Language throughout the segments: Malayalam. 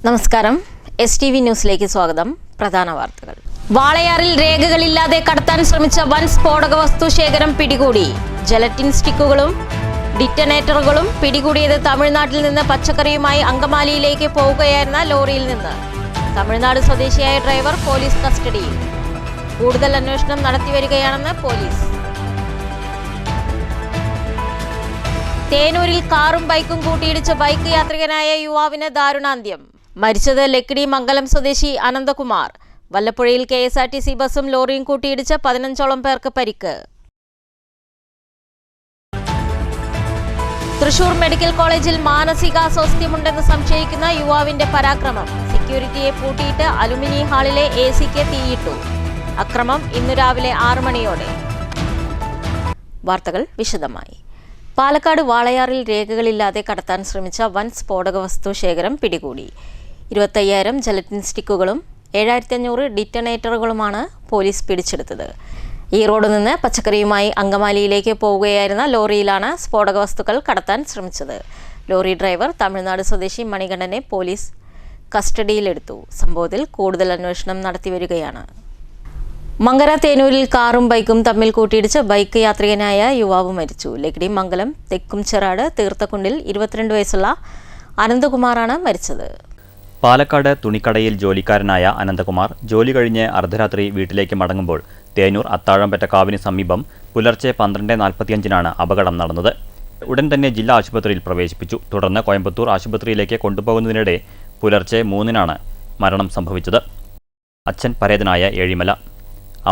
നമസ്കാരം STV ന്യൂസിലേക്ക് സ്വാഗതം. പ്രധാന വാർത്തകൾ. വാളയാറിൽ രേഖകളില്ലാതെ കടത്താൻ ശ്രമിച്ച വൻ സ്ഫോടക വസ്തു ശേഖരം പിടികൂടി. ജലറ്റിൻ സ്റ്റിക്കുകളും ഡിറ്റനേറ്ററുകളും പിടികൂടിയത് തമിഴ്നാട്ടിൽ നിന്ന് പച്ചക്കറിയുമായി അങ്കമാലിയിലേക്ക് പോവുകയായിരുന്ന ലോറിയിൽ നിന്ന്. തമിഴ്നാട് സ്വദേശിയായ ഡ്രൈവർ പോലീസ് കസ്റ്റഡിയിൽ. കൂടുതൽ അന്വേഷണം നടത്തിവരികയാണെന്ന് പോലീസ്. തേനൂരിൽ കാറും ബൈക്കും കൂട്ടിയിടിച്ച ബൈക്ക് യാത്രികനായ യുവാവിന് ദാരുണാന്ത്യം. മരിച്ചത് ലക്കിടി മംഗലം സ്വദേശി അനന്തകുമാർ. വല്ലപ്പുഴയിൽ KSRTC ബസും ലോറിയും കൂട്ടിയിടിച്ച് 15ഓളം പേർക്ക് പരിക്ക്. തൃശൂർ മെഡിക്കൽ കോളേജിൽ മാനസികാസ്വാസ്ഥ്യമുണ്ടെന്ന് സംശയിക്കുന്ന യുവാവിന്റെ പരാക്രമം. സെക്യൂരിറ്റിയെ പൂട്ടിയിട്ട് അലുമിനി ഹാളിലെ AC-ക്ക് തീയിട്ടു. അക്രമം ഇന്നു രാവിലെ 6 മണിയോടെ. വാർത്തകൾ വിശദമായി. പാലക്കാട് വാളയാറിൽ രേഖകളില്ലാതെ കടത്താൻ ശ്രമിച്ച വൻ സ്ഫോടക വസ്തു ശേഖരം പിടികൂടി. 25,000 ജലറ്റിൻ സ്റ്റിക്കുകളും 7,500 ഡിറ്റനേറ്ററുകളുമാണ് പോലീസ് പിടിച്ചെടുത്തത്. ഈറോഡിൽ നിന്ന് പച്ചക്കറിയുമായി അങ്കമാലിയിലേക്ക് പോവുകയായിരുന്ന ലോറിയിലാണ് സ്ഫോടക വസ്തുക്കൾ കടത്താൻ ശ്രമിച്ചത്. ലോറി ഡ്രൈവർ തമിഴ്നാട് സ്വദേശി മണികണ്ഠനെ പോലീസ് കസ്റ്റഡിയിലെടുത്തു. സംഭവത്തിൽ കൂടുതൽ അന്വേഷണം നടത്തിവരികയാണ്. മങ്കര തേനൂരിൽ കാറും ബൈക്കും തമ്മിൽ കൂട്ടിയിടിച്ച് ബൈക്ക് യാത്രികനായ യുവാവ് മരിച്ചു. ലക്കിടി മംഗലം തെക്കുംചെറാട് തീർത്തക്കുണ്ടിൽ 22 വയസ്സുള്ള അനന്തകുമാറാണ് മരിച്ചത്. പാലക്കാട് തുണിക്കടയിൽ ജോലിക്കാരനായ അനന്തകുമാർ ജോലി കഴിഞ്ഞ് അർദ്ധരാത്രി വീട്ടിലേക്ക് മടങ്ങുമ്പോൾ തേനൂർ അത്താഴംപറ്റ കാവിന് സമീപം പുലർച്ചെ 12:45 അപകടം നടന്നത്. ഉടൻ തന്നെ ജില്ലാ ആശുപത്രിയിൽ പ്രവേശിപ്പിച്ചു. തുടർന്ന് കോയമ്പത്തൂർ ആശുപത്രിയിലേക്ക് കൊണ്ടുപോകുന്നതിനിടെ പുലർച്ചെ 3 മരണം സംഭവിച്ചത്. അച്ഛൻ പരേതനായ ഏഴിമല,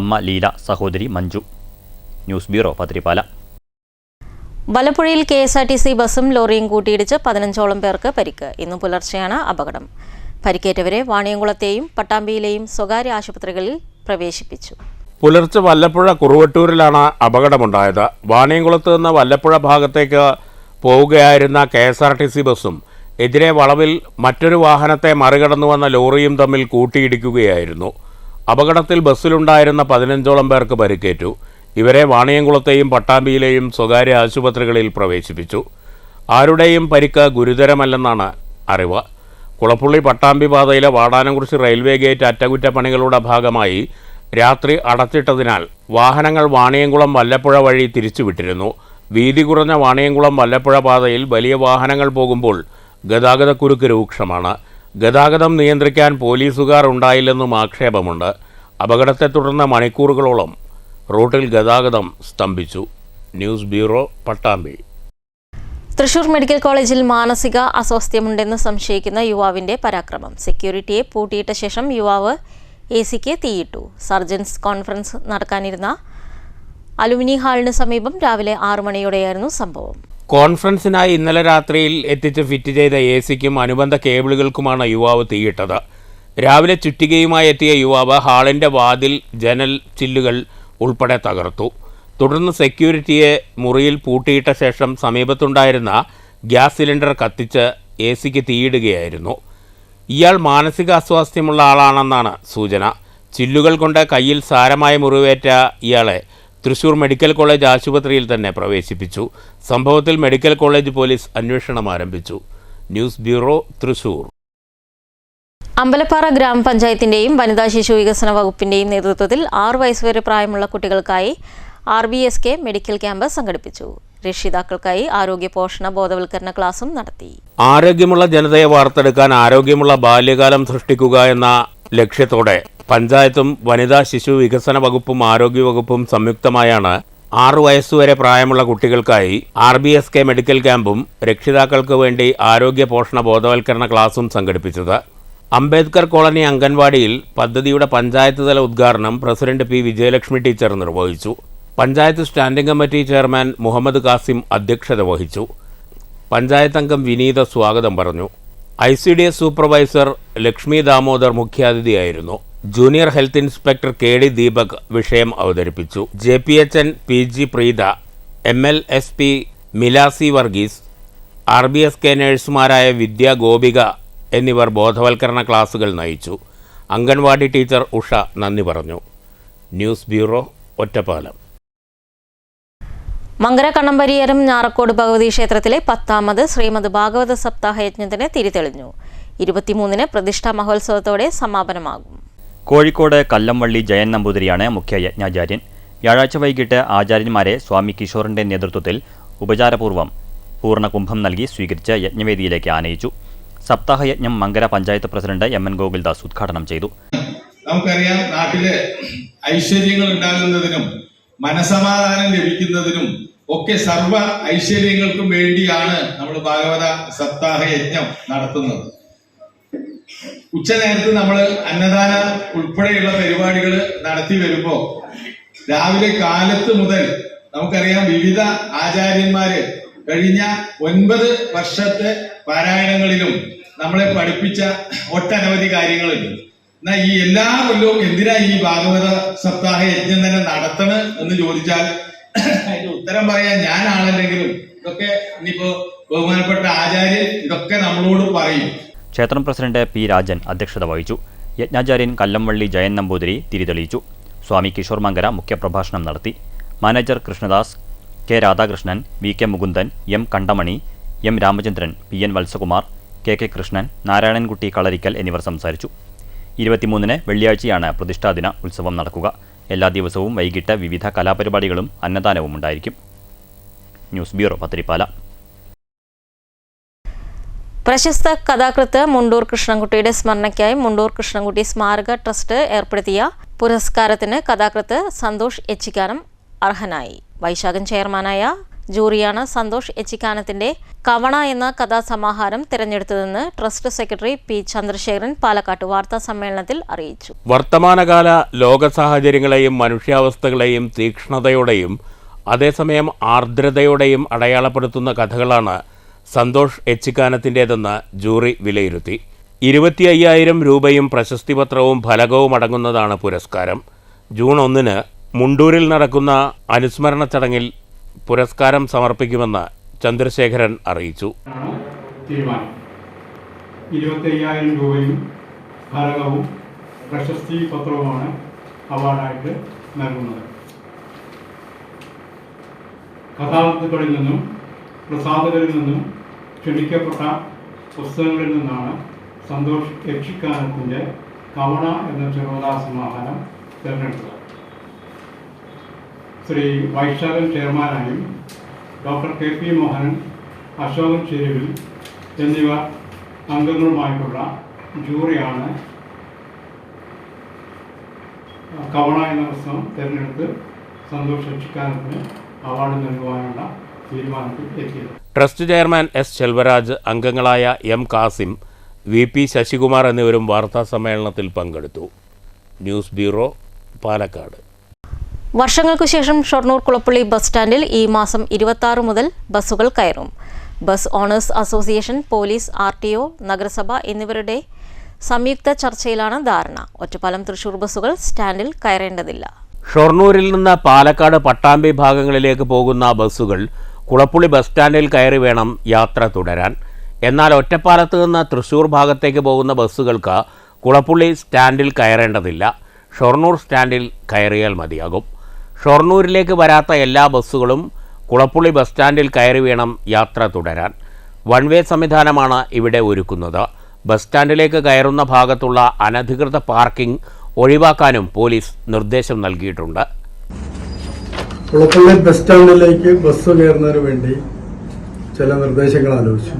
അമ്മ ലീല, സഹോദരി മഞ്ജു. News bureau, Pathiripala. വലപ്പുഴയിൽ KSRTC ബസും ലോറിയും കൂട്ടിയിടിച്ച് 15ഓളം പേർക്ക് പരിക്ക്. ഇന്നു പുലർച്ചെയാണ് അപകടം. പരിക്കേറ്റവരെ വാണിയംകുളത്തെയും പട്ടാമ്പിയിലെയും സ്വകാര്യ ആശുപത്രികളിൽ പ്രവേശിപ്പിച്ചു. പുലർച്ചെ വല്ലപ്പുഴ കുറുവട്ടൂരിലാണ് അപകടമുണ്ടായത്. വാണിയംകുളത്ത് നിന്ന് വല്ലപ്പുഴ ഭാഗത്തേക്ക് പോവുകയായിരുന്ന KSRTC ബസും എതിരെ വളവിൽ മറ്റൊരു വാഹനത്തെ മറികടന്നു വന്ന ലോറിയും തമ്മിൽ കൂട്ടിയിടിക്കുകയായിരുന്നു. അപകടത്തിൽ ബസ്സിലുണ്ടായിരുന്ന 15ഓളം പേർക്ക് പരിക്കേറ്റു. ഇവരെ വാണിയംകുളത്തെയും പട്ടാമ്പിയിലെയും സ്വകാര്യ ആശുപത്രികളിൽ പ്രവേശിപ്പിച്ചു. ആരുടെയും പരിക്ക് ഗുരുതരമല്ലെന്നാണ് അറിവ്. കുളപ്പുള്ളി പട്ടാമ്പി പാതയിലെ വാടാനംകുറിശി റെയിൽവേ ഗേറ്റ് അറ്റകുറ്റപ്പണികളുടെ ഭാഗമായി രാത്രി അടച്ചിട്ടതിനാൽ വാഹനങ്ങൾ വാണിയംകുളം വല്ലപ്പുഴ വഴി തിരിച്ചുവിട്ടിരുന്നു. വീതി കുറഞ്ഞ വാണിയംകുളം വല്ലപ്പുഴ പാതയിൽ വലിയ വാഹനങ്ങൾ പോകുമ്പോൾ ഗതാഗതക്കുരുക്ക് രൂക്ഷമാണ്. ഗതാഗതം നിയന്ത്രിക്കാൻ പോലീസുകാർ ഉണ്ടായില്ലെന്നും ആക്ഷേപമുണ്ട്. അപകടത്തെ തുടർന്ന് മണിക്കൂറുകളോളം റൂട്ടിൽ ഗതാഗതം സ്തംഭിച്ചു. News bureau, Pattambi. Thrissur medical കോളേജിൽ മാനസിക അസ്വാസ്ഥ്യമുണ്ടെന്ന് സംശയിക്കുന്ന യുവാവിന്റെ പരാക്രമം. സെക്യൂരിറ്റിയെ പൂട്ടിയിട്ട ശേഷം യുവാവ് AC-ക്ക് തീയിട്ടു. സർജൻസ് കോൺഫറൻസ് നടക്കാനിരുന്ന അലുമിനി ഹാളിന് സമീപം രാവിലെ 6 മണിയോടെയായിരുന്നു സംഭവം. കോൺഫറൻസിനായി ഇന്നലെ രാത്രിയിൽ എത്തിച്ച് ഫിറ്റ് ചെയ്ത AC-ക്കും അനുബന്ധ കേബിളുകൾക്കുമാണ് യുവാവ് തീയിട്ടത്. രാവിലെ ചുറ്റികയുമായി എത്തിയ യുവാവ് ഹാളിൻ്റെ വാതിൽ, ജനൽ ചില്ലുകൾ ഉൾപ്പെടെ തകർത്തു. തുടർന്ന് സെക്യൂരിറ്റിയെ മുറിയിൽ പൂട്ടിയിട്ട ശേഷം സമീപത്തുണ്ടായിരുന്ന ഗ്യാസ് സിലിണ്ടർ കത്തിച്ച് AC-ക്ക് തീയിടുകയായിരുന്നു. ഇയാൾ മാനസിക അസ്വാസ്ഥ്യമുള്ള ആളാണെന്നാണ് സൂചന. ചില്ലുകൾ കൊണ്ട് കയ്യിൽ സാരമായ മുറിവേറ്റ ഇയാളെ തൃശൂർ മെഡിക്കൽ കോളേജ് ആശുപത്രിയിൽ തന്നെ പ്രവേശിപ്പിച്ചു. സംഭവത്തിൽ മെഡിക്കൽ കോളേജ് പോലീസ് അന്വേഷണം ആരംഭിച്ചു. News bureau, Thrissur. അമ്പലപ്പാറ ഗ്രാമപഞ്ചായത്തിന്റെയും വനിതാ ശിശു വികസന വകുപ്പിന്റെയും നേതൃത്വത്തിൽ 6 വയസ്സുവരെ പ്രായമുള്ള കുട്ടികൾക്കായി RBSK മെഡിക്കൽ ക്യാമ്പ് സംഘടിപ്പിച്ചു. രക്ഷിതാക്കൾക്കായി ആരോഗ്യ പോഷണ ബോധവൽക്കരണ ക്ലാസും നടത്തി. ആരോഗ്യമുള്ള ജനതയെ വാർത്തെടുക്കാൻ ആരോഗ്യമുള്ള ബാല്യകാലം സൃഷ്ടിക്കുക എന്ന ലക്ഷ്യത്തോടെ പഞ്ചായത്തും വനിതാ ശിശു വികസന വകുപ്പും ആരോഗ്യവകുപ്പും സംയുക്തമായാണ് 6 വയസ്സുവരെ പ്രായമുള്ള കുട്ടികൾക്കായി RBSK മെഡിക്കൽ ക്യാമ്പും രക്ഷിതാക്കൾക്ക് വേണ്ടി ആരോഗ്യ പോഷണ ബോധവൽക്കരണ ക്ലാസും സംഘടിപ്പിച്ചത്. അംബേദ്കർ കോളനി അംഗൻവാടിയിൽ പദ്ധതിയുടെ പഞ്ചായത്ത് തല ഉദ്ഘാടനം പ്രസിഡന്റ് P. വിജയലക്ഷ്മി ടീച്ചർ നിർവഹിച്ചു. Panchayat standing committee chairman Muhammad Kasim അധ്യക്ഷത വഹിച്ചു. പഞ്ചായത്ത് അംഗം വിനീത സ്വാഗതം പറഞ്ഞു. ICDS സൂപ്പർവൈസർ ലക്ഷ്മി ദാമോദർ മുഖ്യാതിഥിയായിരുന്നു. Junior health inspector KD Deepak വിഷയം അവതരിപ്പിച്ചു. JPHN PG Preetha, MLSP മിലാസി Varghese, RBSK നഴ്സുമാരായ വിദ്യ ഗോപിക എന്നിവർ ബോധവൽക്കരണ ക്ലാസുകൾ നയിച്ചു. അംഗൻവാടി ടീച്ചർ ഉഷ നന്ദി പറഞ്ഞു. News bureau, Ottapalam. മങ്കര കണ്ണമ്പരിയരം ഞാറക്കോട് ഭഗവതി ക്ഷേത്രത്തിലെ 10ാമത് ശ്രീമദ് ഭാഗവത സപ്താഹ യജ്ഞത്തിന് തിരിതെളിഞ്ഞു. 23-ന് പ്രതിഷ്ഠാ മഹോത്സവത്തോടെ സമാപനമാകും. കോഴിക്കോട് കല്ലംവള്ളി ജയൻ നമ്പൂതിരിയാണ് മുഖ്യ യജ്ഞാചാര്യൻ. വ്യാഴാഴ്ച വൈകിട്ട് ആചാര്യന്മാരെ സ്വാമി കിഷോറിന്റെ നേതൃത്വത്തിൽ ഉപചാരപൂർവ്വം പൂർണ്ണകുംഭം നൽകി സ്വീകരിച്ച് യജ്ഞവേദിയിലേക്ക് ആനയിച്ചു. സപ്താഹയജ്ഞം മങ്കര പഞ്ചായത്ത് പ്രസിഡന്റ് MN ഗോകുൽദാസ് ഉദ്ഘാടനം ചെയ്തു. നമുക്കറിയാം, നാട്ടിലെ ഐശ്വര്യങ്ങൾ ഉണ്ടാകുന്നതിനും മനസമാധാനം ലഭിക്കുന്നതിനും ഒക്കെ സർവ്വ ഐശ്വര്യങ്ങൾക്കും വേണ്ടിയാണ് നമ്മൾ ഭാഗവത സപ്താഹ യജ്ഞം നടത്തുന്നത്. ഉച്ചനേരത്ത് നമ്മൾ അന്നദാന ഉൾപ്പെടെയുള്ള പരിപാടികൾ നടത്തി വരുമ്പോ രാവിലെ കാലത്ത് മുതൽ നമുക്കറിയാം വിവിധ ആചാര്യന്മാര് കഴിഞ്ഞ 9 വർഷത്തെ പാരായണങ്ങളിലും നമ്മളെ പഠിപ്പിച്ച ഒട്ടനവധി കാര്യങ്ങളുണ്ട്. എന്നാ ഈ എല്ലാ കൊല്ലവും എന്തിനാ ഈ ഭാഗവത സപ്താഹ യജ്ഞം തന്നെ നടത്തണം എന്ന് ചോദിച്ചാൽ അതിന്റെ ഉത്തരം പറയാൻ ഞാനാണല്ലെങ്കിലും ഇതൊക്കെ ഇനിയിപ്പോ ബഹുമാനപ്പെട്ട ആചാര്യൻ ഇതൊക്കെ നമ്മളോട് പറയും. ക്ഷേത്രം പ്രസിഡന്റ് P. രാജൻ അധ്യക്ഷത വഹിച്ചു. യജ്ഞാചാര്യൻ കല്ലംവള്ളി ജയൻ നമ്പൂതിരി തിരിതെളിയിച്ചു. സ്വാമി കിഷോർ മങ്കര മുഖ്യപ്രഭാഷണം നടത്തി. Manager Krishnadas, K. Radhakrishnan, VK Mukundan, M. Kandamani, M. Ramachandran, PN Valsakumar, KK Krishnan, Narayanankutty Kalarikkal എന്നിവർ സംസാരിച്ചു. 23-ന് വെള്ളിയാഴ്ചയാണ് പ്രതിഷ്ഠാദിന ഉത്സവം നടക്കുക. എല്ലാ ദിവസവും വൈകിട്ട് വിവിധ കലാപരിപാടികളും അന്നദാനവും ഉണ്ടായിരിക്കും. News bureau, Pathirippala. പ്രശസ്ത കഥാകൃത്ത് മുണ്ടൂർ കൃഷ്ണൻകുട്ടിയുടെ സ്മരണയ്ക്കായി മുണ്ടൂർ കൃഷ്ണൻകുട്ടി സ്മാരക ട്രസ്റ്റ് ഏർപ്പെടുത്തിയ പുരസ്കാരത്തിന് കഥാകൃത്ത് സന്തോഷ് എച്ചിക്കാനം അർഹനായി. വൈശാഖൻ ചെയർമാനായ ജൂറിയാണ് സന്തോഷ് എച്ചിക്കാനത്തിന്റെ കവണ എന്ന കഥാസമാഹാരം തിരഞ്ഞെടുത്തതെന്ന് ട്രസ്റ്റ് സെക്രട്ടറി P. ചന്ദ്രശേഖരൻ പാലക്കാട്ട് വാർത്താ സമ്മേളനത്തിൽ അറിയിച്ചു. വർത്തമാനകാല ലോക സാഹചര്യങ്ങളെയും മനുഷ്യാവസ്ഥകളെയും തീക്ഷ്ണതയോടെയും അതേസമയം ആർദ്രതയോടെയും അടയാളപ്പെടുത്തുന്ന കഥകളാണ് സന്തോഷ് എച്ചിക്കാനത്തിൻ്റേതെന്ന് ജൂറി വിലയിരുത്തി. 25,000 രൂപയും പ്രശസ്തിപത്രവും ഫലകവും അടങ്ങുന്നതാണ് പുരസ്കാരം. ജൂൺ 1-ന് മുണ്ടൂരിൽ നടക്കുന്ന അനുസ്മരണ ചടങ്ങിൽ പുരസ്കാരം സമർപ്പിക്കുമെന്ന് ചന്ദ്രശേഖരൻ അറിയിച്ചു. 25,000 രൂപയും ഫലകവും പ്രശസ്തി പത്രവുമാണ് അവാർഡായിട്ട് നൽകുന്നത്. കഥാകൃത്തുക്കളിൽ നിന്നും പ്രസാധകരിൽ നിന്നും ക്ഷണിക്കപ്പെട്ട പുസ്തകങ്ങളിൽ നിന്നാണ് സന്തോഷ് എച്ചിക്കാനത്തിൻ്റെ കവണ എന്ന ചെറുകഥാസമാഹാരം തിരഞ്ഞെടുത്തത്. ശ്രീ വൈശാഖൻ ചെയർമാനായും ഡോക്ടർ KP മോഹനൻ, അശോകൻ ചെരുവിൽ എന്നിവർ അംഗങ്ങളുമായിട്ടുള്ള ജൂറിയാണ് കവണ എന്ന പുസ്തകം തിരഞ്ഞെടുത്ത് സന്തോഷ് എച്ചിക്കാനത്തിന് അവാർഡ് നൽകുവാനുള്ള തീരുമാനത്തിൽ എത്തിയത്. Trust chairman S. ശെൽവരാജ്, അംഗങ്ങളായ M. കാസിം, VP ശശികുമാർ എന്നിവരും വാർത്താ സമ്മേളനത്തിൽ പങ്കെടുത്തു. News bureau, Palakkad. വർഷങ്ങൾക്കു ശേഷം ഷൊർണൂർ കുളപ്പള്ളി ബസ് സ്റ്റാൻഡിൽ ഈ മാസം 26 മുതൽ ബസ്സുകൾ കയറും. Bus owners association, police, RTO, നഗരസഭ എന്നിവരുടെ സംയുക്ത ചർച്ചയിലാണ് ധാരണ. ഒറ്റപ്പാലം തൃശൂർ ബസ്സുകൾ സ്റ്റാൻഡിൽ കയറേണ്ടതില്ല. ഷൊർണൂരിൽ നിന്ന് പാലക്കാട്, പട്ടാമ്പി ഭാഗങ്ങളിലേക്ക് പോകുന്ന ബസ്സുകൾ കുളപ്പുള്ളി ബസ് സ്റ്റാൻഡിൽ കയറി വേണം യാത്ര തുടരാൻ. എന്നാൽ ഒറ്റപ്പാലത്ത് നിന്ന് തൃശൂർ ഭാഗത്തേക്ക് പോകുന്ന ബസ്സുകൾക്ക് കുളപ്പുള്ളി സ്റ്റാൻഡിൽ കയറേണ്ടതില്ല. ഷൊർണൂർ സ്റ്റാൻഡിൽ കയറിയാൽ മതിയാകും. ഷൊർണൂരിലേക്ക് വരാത്ത എല്ലാ ബസ്സുകളും കുളപ്പുള്ളി ബസ് സ്റ്റാൻഡിൽ കയറി വേണം യാത്ര തുടരാൻ. വൺ വേ സംവിധാനമാണ് ഇവിടെ ഒരുക്കുന്നത്. ബസ് സ്റ്റാൻഡിലേക്ക് കയറുന്ന ഭാഗത്തുള്ള അനധികൃത പാർക്കിംഗ് ഒഴിവാക്കാനും പോലീസ് നിർദ്ദേശം നൽകിയിട്ടുണ്ട്. കുളപ്പള്ളി ബസ് സ്റ്റാൻഡിലേക്ക് ബസ് കയറുന്നതിന് വേണ്ടി ചില നിർദ്ദേശങ്ങൾ ആലോചിച്ചു.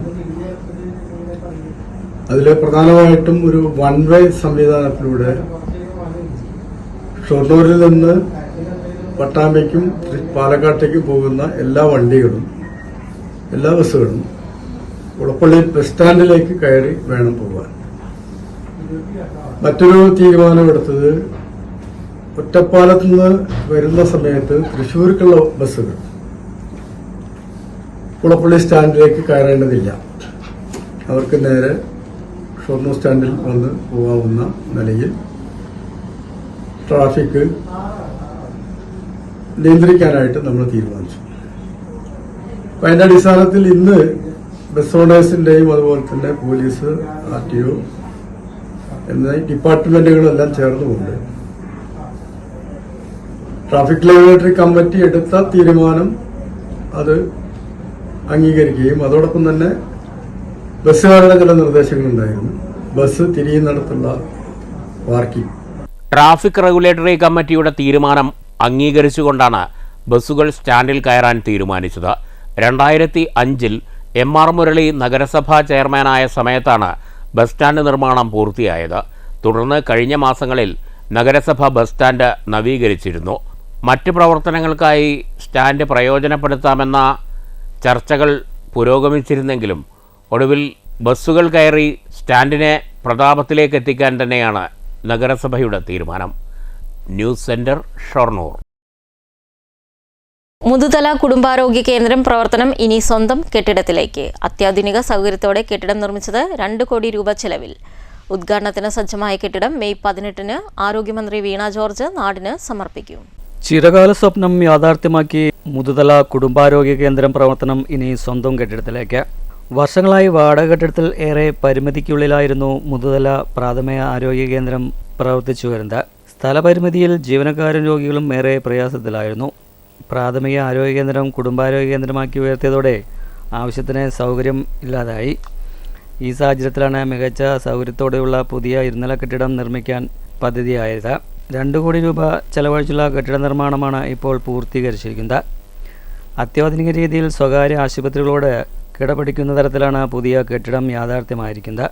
അതിൽ പ്രധാനമായിട്ടും ഒരു വൺ വേ സംവിധാനത്തിലൂടെ ഷൊർണൂരിൽ നിന്ന് പട്ടാമ്പിക്കും പാലക്കാട്ടേക്കും പോകുന്ന എല്ലാ വണ്ടികളും, എല്ലാ ബസ്സുകളും കുളപ്പള്ളി ബസ് സ്റ്റാൻഡിലേക്ക് കയറി വേണം പോകാൻ. മറ്റൊരു തീരുമാനമെടുത്തത് ഒറ്റപ്പാലത്ത് നിന്ന് വരുന്ന സമയത്ത് തൃശ്ശൂർക്കുള്ള ബസ്സുകൾ കുളപ്പള്ളി സ്റ്റാൻഡിലേക്ക് കയറേണ്ടതില്ല. അവർക്ക് നേരെ ഷൊർണൂർ സ്റ്റാൻഡിൽ വന്ന് പോകാവുന്ന നിലയിൽ ട്രാഫിക് നിയന്ത്രിക്കാനായിട്ട് നമ്മൾ തീരുമാനിച്ചു. അപ്പം അതിൻ്റെ അടിസ്ഥാനത്തിൽ ഇന്ന് ബസ് ഓണേഴ്സിൻ്റെയും അതുപോലെ തന്നെ പോലീസ്, RTO എന്നീ ഡിപ്പാർട്ട്മെന്റുകളെല്ലാം ചേർന്നുകൊണ്ട് ട്രാഫിക് റെഗുലേറ്ററി കമ്മിറ്റി എടുത്ത തീരുമാനം അത് അംഗീകരിക്കുകയും അതോടൊപ്പം തന്നെ ബസ്സുകാരുടെ ചില നിർദ്ദേശങ്ങളുണ്ടായിരുന്നു. ബസ് തിരിയുന്നിടത്തുള്ള പാർക്കിംഗ്. ട്രാഫിക് റെഗുലേറ്ററി കമ്മിറ്റിയുടെ തീരുമാനം അംഗീകരിച്ചുകൊണ്ടാണ് ബസ്സുകൾ സ്റ്റാൻഡിൽ കയറാൻ തീരുമാനിച്ചത്. 2005 MR മുരളി നഗരസഭാ ചെയർമാനായ സമയത്താണ് ബസ് സ്റ്റാൻഡ് നിർമ്മാണം പൂർത്തിയായത്. തുടർന്ന് കഴിഞ്ഞ മാസങ്ങളിൽ നഗരസഭ ബസ് സ്റ്റാൻഡ് നവീകരിച്ചിരുന്നു. മറ്റ് പ്രവർത്തനങ്ങൾക്കായി സ്റ്റാൻഡ് പ്രയോജനപ്പെടുത്താമെന്ന ചർച്ചകൾ പുരോഗമിച്ചിരുന്നെങ്കിലും ഒടുവിൽ ബസ്സുകൾ കയറി സ്റ്റാൻഡിനെ പ്രതാപത്തിലേക്ക് എത്തിക്കാൻ തന്നെയാണ് നഗരസഭയുടെ തീരുമാനം. News centre, Shoranur. മുതുതല കുടുംബാരോഗ്യ കേന്ദ്രം പ്രവർത്തനം ഇനി സ്വന്തം കെട്ടിടത്തിലേക്ക്. അത്യാധുനിക സൗകര്യത്തോടെ കെട്ടിടം നിർമ്മിച്ചത് 2 കോടി രൂപ ചെലവിൽ. ഉദ്ഘാടനത്തിന് സജ്ജമായ കെട്ടിടം മെയ് 18-ന് ആരോഗ്യമന്ത്രി വീണ ജോർജ് നാടിന് സമർപ്പിക്കും. ചിരകാല സ്വപ്നം യാഥാർത്ഥ്യമാക്കി മുതുതല കുടുംബാരോഗ്യ കേന്ദ്രം പ്രവർത്തനം ഇനി സ്വന്തം കെട്ടിടത്തിലേക്ക്. വർഷങ്ങളായി വാടക കെട്ടിടത്തിൽ ഏറെ പരിമിതിക്കുള്ളിലായിരുന്നു മുതുതല പ്രാഥമിക ആരോഗ്യ കേന്ദ്രം പ്രവർത്തിച്ചു വരുന്നത്. സ്ഥലപരിമിതിയിൽ ജീവനക്കാരും രോഗികളും ഏറെ പ്രയാസത്തിലായിരുന്നു. പ്രാഥമിക ആരോഗ്യ കേന്ദ്രം കുടുംബാരോഗ്യ കേന്ദ്രമാക്കി ഉയർത്തിയതോടെ ആവശ്യത്തിന് സൗകര്യം ഇല്ലാതായി. ഈ സാഹചര്യത്തിലാണ് മികച്ച സൗകര്യത്തോടെയുള്ള പുതിയ ഇരുനില കെട്ടിടം നിർമ്മിക്കാൻ പദ്ധതിയായത്. 2 കോടി രൂപ ചെലവഴിച്ചുള്ള കെട്ടിട നിർമ്മാണമാണ് ഇപ്പോൾ പൂർത്തീകരിച്ചിരിക്കുന്നത്. അത്യാധുനിക രീതിയിൽ സ്വകാര്യ ആശുപത്രികളോട് കിടപിടിക്കുന്ന തരത്തിലാണ് പുതിയ കെട്ടിടം യാഥാർത്ഥ്യമായിരിക്കുന്നത്.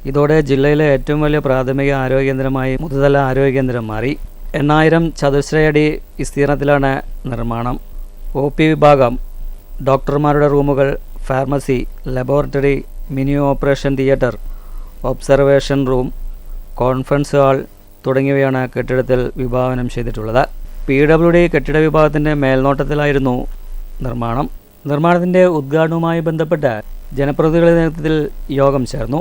ഇതോടെ ജില്ലയിലെ ഏറ്റവും വലിയ പ്രാഥമിക ആരോഗ്യ കേന്ദ്രമായി മുതുതല ആരോഗ്യ കേന്ദ്രം മാറി. 8000 ചതുരശ്രയടി വിസ്തീർണത്തിലാണ് നിർമ്മാണം. OP വിഭാഗം, ഡോക്ടർമാരുടെ റൂമുകൾ, pharmacy, laboratory, mini operation theatre, observation room, conference hall തുടങ്ങിയവയാണ് കെട്ടിടത്തിൽ വിഭാവനം ചെയ്തിട്ടുള്ളത്. PWD കെട്ടിട വിഭാഗത്തിൻ്റെ മേൽനോട്ടത്തിലായിരുന്നു നിർമ്മാണം. നിർമ്മാണത്തിൻ്റെ ഉദ്ഘാടനവുമായി ബന്ധപ്പെട്ട് ജനപ്രതിനിധികളുടെ നേതൃത്വത്തിൽ യോഗം ചേർന്നു.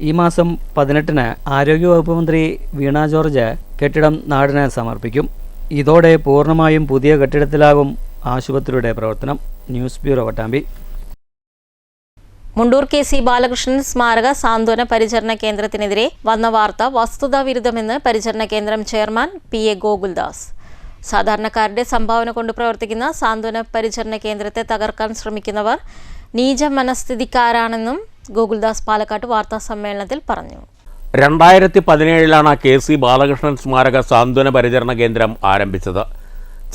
ഈ മാസം 18-ന് ആരോഗ്യവകുപ്പ് മന്ത്രി വീണ ജോർജ് കെട്ടിടം നാടിന് സമർപ്പിക്കും. ഇതോടെ പൂർണ്ണമായും പുതിയ കെട്ടിടത്തിലാകും ആശുപത്രിയുടെ പ്രവർത്തനം. News bureau, Pattambi. Mundur KC Balakrishnan സ്മാരക സാന്ത്വന പരിചരണ കേന്ദ്രത്തിനെതിരെ വന്ന വാർത്ത വസ്തുതാവിരുദ്ധമെന്ന് പരിചരണ കേന്ദ്രം ചെയർമാൻ PA ഗോകുൽദാസ്. സാധാരണക്കാരുടെ സംഭാവന കൊണ്ട് പ്രവർത്തിക്കുന്ന സാന്ത്വന പരിചരണ കേന്ദ്രത്തെ തകർക്കാൻ ശ്രമിക്കുന്നവർ നീച മനസ്ഥിതിക്കാരാണെന്നും ഗോകുൽദാസ് പാലക്കാട്ട് വാർത്താ സമ്മേളനത്തിൽ പറഞ്ഞു. 2017 KC ബാലകൃഷ്ണൻ സ്മാരക സാന്ത്വന പരിചരണ കേന്ദ്രം ആരംഭിച്ചത്.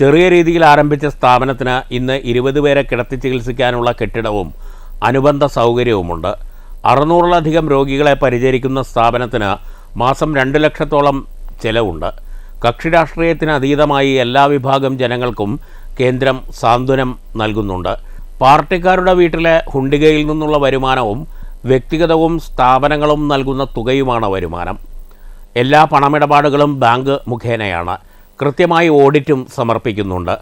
ചെറിയ രീതിയിൽ ആരംഭിച്ച സ്ഥാപനത്തിന് ഇന്ന് 20 പേരെ കിടത്തി ചികിത്സിക്കാനുള്ള കെട്ടിടവും അനുബന്ധ സൗകര്യവുമുണ്ട്. 600-ലധികം രോഗികളെ പരിചരിക്കുന്ന സ്ഥാപനത്തിന് മാസം 2 ലക്ഷത്തോളം ചെലവുണ്ട്. കക്ഷി രാഷ്ട്രീയത്തിന് അതീതമായി എല്ലാ വിഭാഗം ജനങ്ങൾക്കും കേന്ദ്രം സാന്ത്വനം നൽകുന്നുണ്ട്. പാർട്ടിക്കാരുടെ വീട്ടിലെ ഹുണ്ടികയിൽ നിന്നുള്ള വരുമാനവും വ്യക്തിഗതവും സ്ഥാപനങ്ങളും നൽകുന്ന തുകയുമാണ് വരുമാനം. എല്ലാ പണമിടപാടുകളും ബാങ്ക് മുഖേനയാണ്. കൃത്യമായി ഓഡിറ്റും സമർപ്പിക്കുന്നുണ്ട്.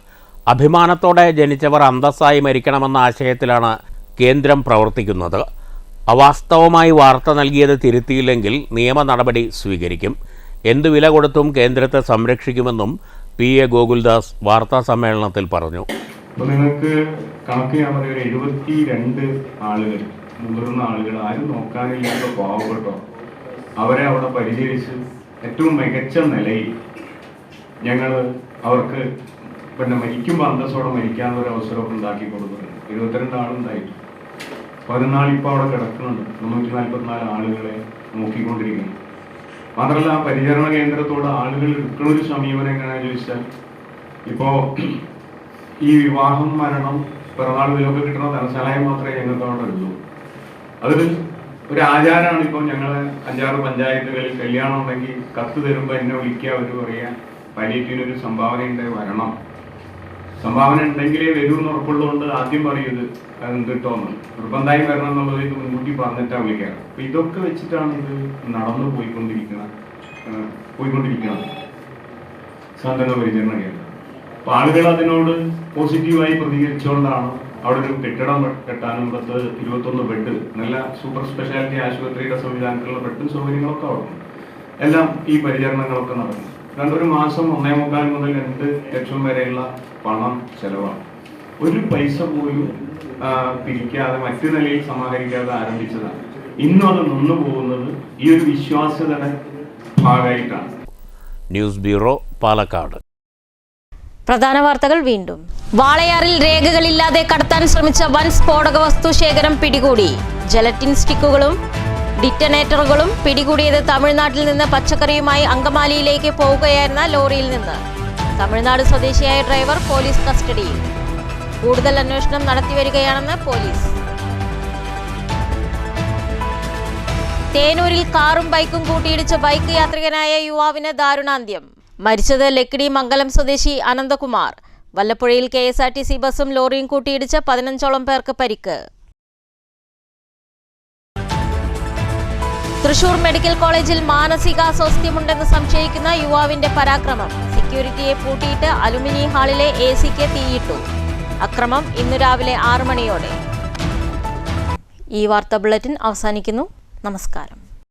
അഭിമാനത്തോടെ ജനിച്ചവർ അന്തസ്സായി മരിക്കണമെന്ന ആശയത്തിലാണ് കേന്ദ്രം പ്രവർത്തിക്കുന്നത്. അവാസ്തവമായി വാർത്ത നൽകിയത് തിരുത്തിയില്ലെങ്കിൽ നിയമ നടപടി സ്വീകരിക്കും. എന്തു വില കൊടുത്തും കേന്ദ്രത്തെ സംരക്ഷിക്കുമെന്നും PA ഗോകുൽദാസ് വാർത്താ സമ്മേളനത്തിൽ പറഞ്ഞു. അപ്പോൾ നിങ്ങൾക്ക് കണക്ക് ഞാൻ പറയുക 72 ആളുകൾ, മുതിർന്ന ആളുകൾ, ആരും നോക്കാനില്ലാത്ത പാവപ്പെട്ടോ അവരെ അവിടെ പരിചരിച്ച് ഏറ്റവും മികച്ച നിലയിൽ ഞങ്ങൾ അവർക്ക് മരിക്കുമ്പോൾ അന്തസ്സോടെ മരിക്കാനുള്ള ഒരു അവസരമൊക്കെ ഉണ്ടാക്കി കൊടുക്കുന്നുണ്ട്. 22 ആളുണ്ടായിട്ട് 14 ഇപ്പോൾ അവിടെ കിടക്കുന്നുണ്ട്. 344 ആളുകളെ നോക്കിക്കൊണ്ടിരിക്കുന്നു. മാത്രമല്ല ആ പരിചരണ കേന്ദ്രത്തോട് ആളുകൾ എടുക്കുന്നൊരു സമീപനം എങ്ങനെയാണെന്ന് ചോദിച്ചാൽ, ഇപ്പോൾ ഈ വിവാഹം, മരണം, പിറന്നാൾ ഇതിലൊക്കെ കിട്ടുന്ന ധനസഹായം മാത്രമേ ഞങ്ങൾക്ക് അവിടെ ഉള്ളൂ. അതിൽ ഒരു ആചാരമാണ്. ഇപ്പോൾ ഞങ്ങൾ 5-6 പഞ്ചായത്തുകളിൽ കല്യാണം ഉണ്ടെങ്കിൽ കത്ത് തരുമ്പോൾ എന്നെ വിളിക്കുക, അവർ പറയാ പാലിയേറ്റീവിനൊരു സംഭാവന ഉണ്ട്, വരണം. സംഭാവന ഉണ്ടെങ്കിലേ വരൂ എന്ന് ഉറപ്പുള്ളതുകൊണ്ട് ആദ്യം പറയുന്നത് അതെന്തിട്ടോന്ന് നിർബന്ധമായി വരണം എന്നുള്ളത് ഇത് മുൻകൂട്ടി പറഞ്ഞിട്ടാണ് വിളിക്കാറ്. അപ്പൊ ഇതൊക്കെ വെച്ചിട്ടാണ് ഇത് നടന്നു പോയിക്കൊണ്ടിരിക്കുന്നത് സാന്ത്വന പരിചരണ കേന്ദ്രം. അപ്പൊ ആളുകൾ അതിനോട് പോസിറ്റീവായി പ്രതികരിച്ചുകൊണ്ടാണ് അവിടെ ഒരു കെട്ടിടം കെട്ടാനും 21 ബെഡ്, നല്ല സൂപ്പർ സ്പെഷ്യാലിറ്റി ആശുപത്രിയുടെ സംവിധാനത്തിലുള്ള ബെഡും സൗകര്യങ്ങളൊക്കെ അവിടെ ഉണ്ട്. എല്ലാം ഈ പരിചരണങ്ങളൊക്കെ നടന്നു. ഒരു മാസം 1.25 മുതൽ 2 ലക്ഷം വരെയുള്ള പണം ചെലവാണ്. ഒരു പൈസ പോലും പിരിക്കാതെ മറ്റു നിലയിൽ സമാഹരിക്കാതെ ആരംഭിച്ചതാണ്. ഇന്നും അത് നിന്നു പോകുന്നത് ഈ ഒരു വിശ്വാസ്യതയുടെ ഭാഗമായിട്ടാണ്. News bureau, Palakkad. പ്രധാന വാർത്തകൾ വീണ്ടും. വാളയാറിൽ രേഖകളില്ലാതെ കടത്താൻ ശ്രമിച്ച വൻ സ്ഫോടക വസ്തു ശേഖരം പിടികൂടി. ജലറ്റിൻ സ്റ്റിക്കുകളും ഡിറ്റനേറ്ററുകളും പിടികൂടിയത് തമിഴ്നാട്ടിൽ നിന്ന് പച്ചക്കറിയുമായി അങ്കമാലിയിലേക്ക് പോവുകയായിരുന്ന ലോറിയിൽ നിന്ന്. തമിഴ്നാട് സ്വദേശിയായ ഡ്രൈവർ പോലീസ് കസ്റ്റഡിയിൽ. കൂടുതൽ അന്വേഷണം നടത്തിവരികയാണെന്ന് പോലീസ്. തേനൂരിൽ കാറും ബൈക്കും കൂട്ടിയിടിച്ച ബൈക്ക് യാത്രികനായ യുവാവിന് ദാരുണാന്ത്യം. മരിച്ചത് ലക്കിടി മംഗലം സ്വദേശി അനന്തകുമാർ. വല്ലപ്പുഴയിൽ KSRTC ബസും ലോറിയും കൂട്ടിയിടിച്ച് 15ഓളം പേർക്ക് പരിക്ക്. തൃശൂർ മെഡിക്കൽ കോളേജിൽ മാനസികാസ്വാസ്ഥ്യമുണ്ടെന്ന് സംശയിക്കുന്ന യുവാവിന്റെ പരാക്രമം. സെക്യൂരിറ്റിയെ പൂട്ടിയിട്ട് അലുമിനി ഹാളിലെ AC-ക്ക് തീയിട്ടു. അക്രമം ഇന്നു രാവിലെ 6 മണിയോടെ. ഈ വാർത്താ ബുള്ളറ്റിൻ അവസാനിക്കുന്നു. നമസ്കാരം.